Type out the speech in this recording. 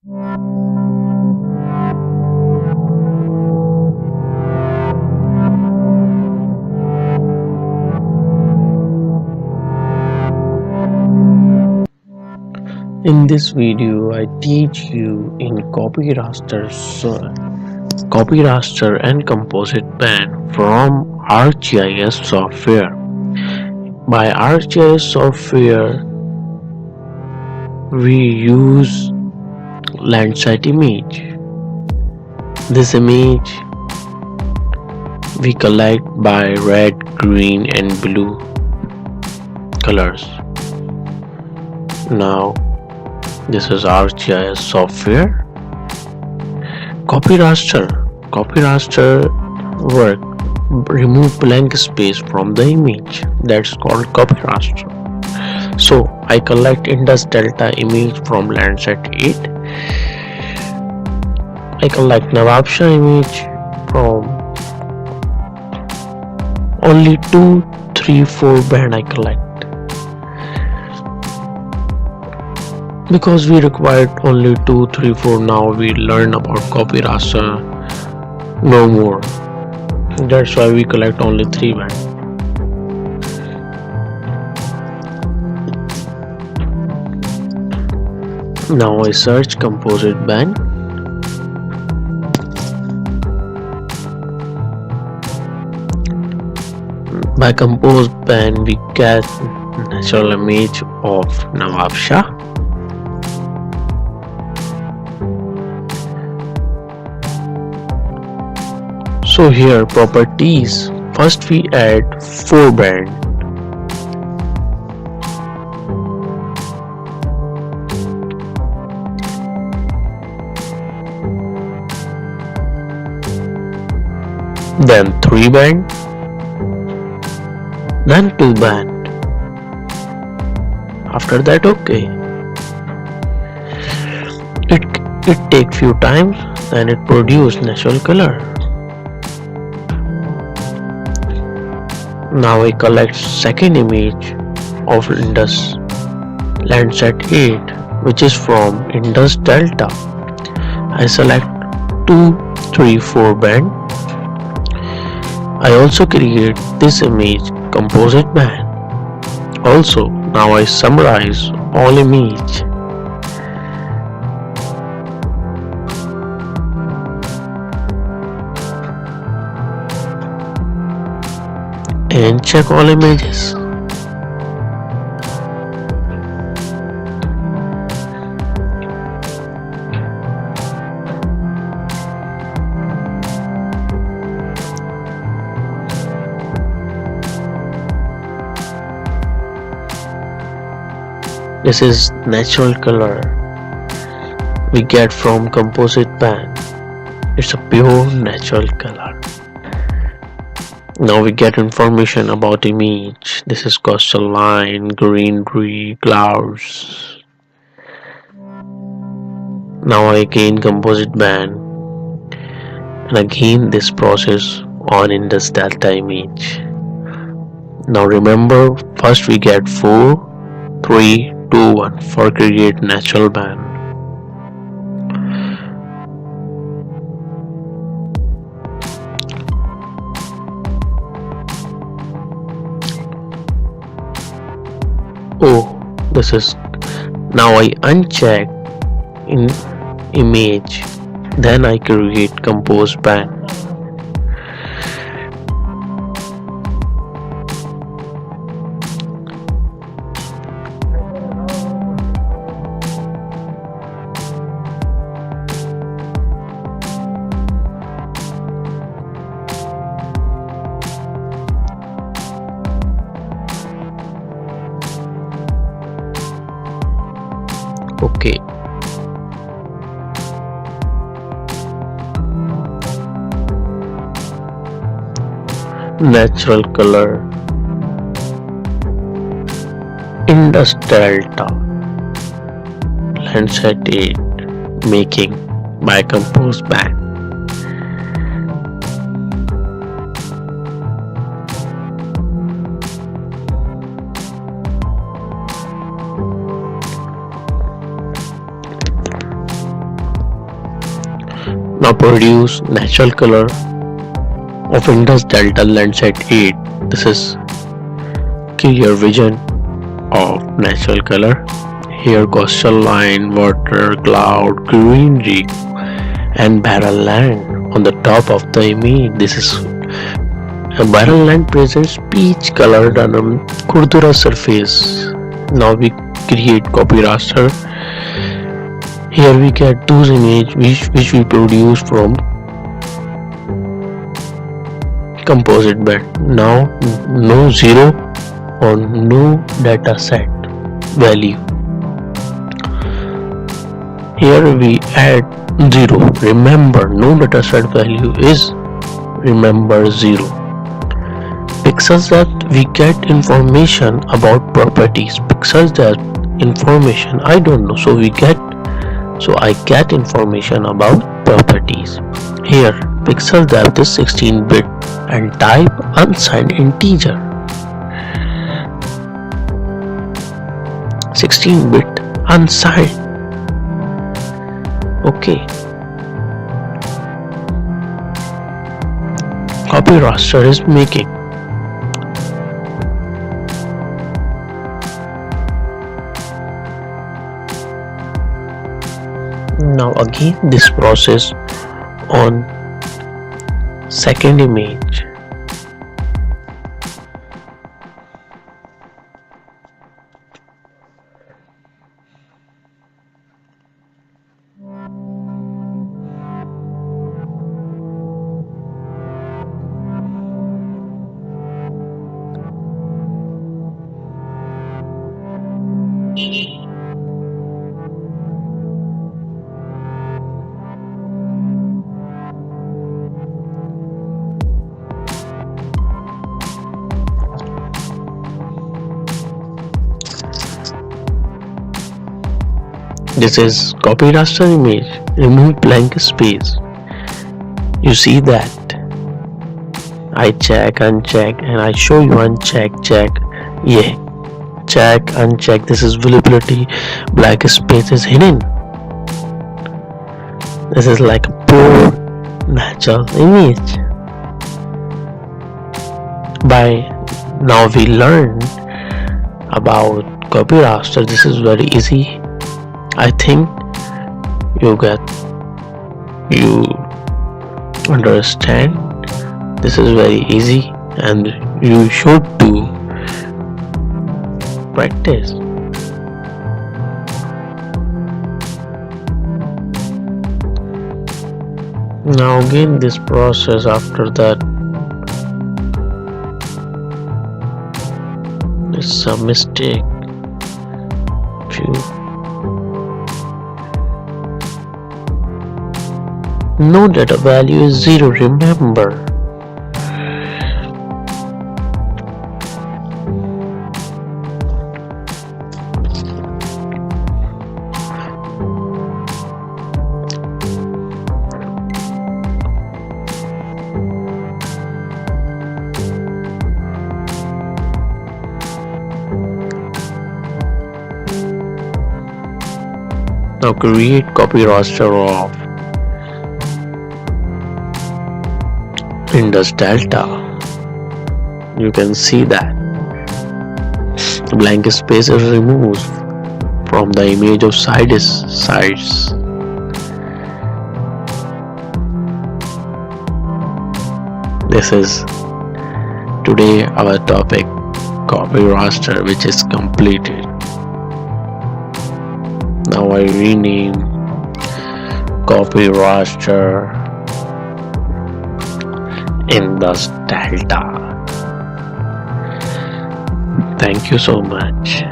In this video, I teach you in copy raster and composite pan from ArcGIS software. By ArcGIS software, we use landsat image. This image we collect by red, green and blue colors. Now this is ArcGIS software. Copy raster work remove blank space from the image. That's called copy raster. So I collect Indus Delta image from Landsat 8. I collect Nawabshah image from only 2, 3, 4 band I collect. Because we required only 2, 3, 4, now we learn about copy raster no more. That's why we collect only 3 band. Now I search composite band. By composite band we get natural image of Nawabshah. So here properties, first we add 4 band. Then 3 band. Then 2 band. After that okay. It take few times, then it produce natural color. Now I collect second image of Indus Landsat 8, which is from Indus Delta. I select 2, 3, 4 band. I also create this image composite band. Also, now I summarize all image. And check all images. This is natural color we get from composite pan. It's a pure natural color. Now we get information about image. This is coastal line, greenery, clouds. Now I again composite band and again this process on Indus Delta image. Now remember, first we get 4, 3, 2, 1 for create natural band. Oh, this is now I uncheck in image, then I create compose band. Okay. Natural color, Indus Delta, Landsat 8, making by compose band. Now produce natural color of Indus Delta Landsat 8. This is clear vision of natural color. Here coastal line, water, cloud, greenery and barren land on the top of the image. This is a barren land presents peach colored on a Kurdura surface. Now we create copy raster. Here we get those images which we produce from composite bed. Now no zero or no data set value. Here we add 0. Remember, no data set value is remember 0. Pixels that we get information about properties. Pixels that information I don't know, so I get information about properties. Here pixel depth is 16-bit and type unsigned integer. 16-bit unsigned. Okay. Copy raster is making. Now again this process on second image. This is copy raster image. Remove blank space. You see that. I check, uncheck, and I show you uncheck, check. Yeah. Check, uncheck. This is visibility. Blank space is hidden. This is like a pure natural image. By now we learned about copy raster. This is very easy. I think you understand. This is very easy and you should do practice. Now again this process after that. It's a mistake. No data value is 0, remember. Now create copy raster of Indus Delta. You can see that the blank space is removed from the image of sides. This is today our topic, copy raster, which is completed. Now I rename copy raster Indus Delta. Thank you so much.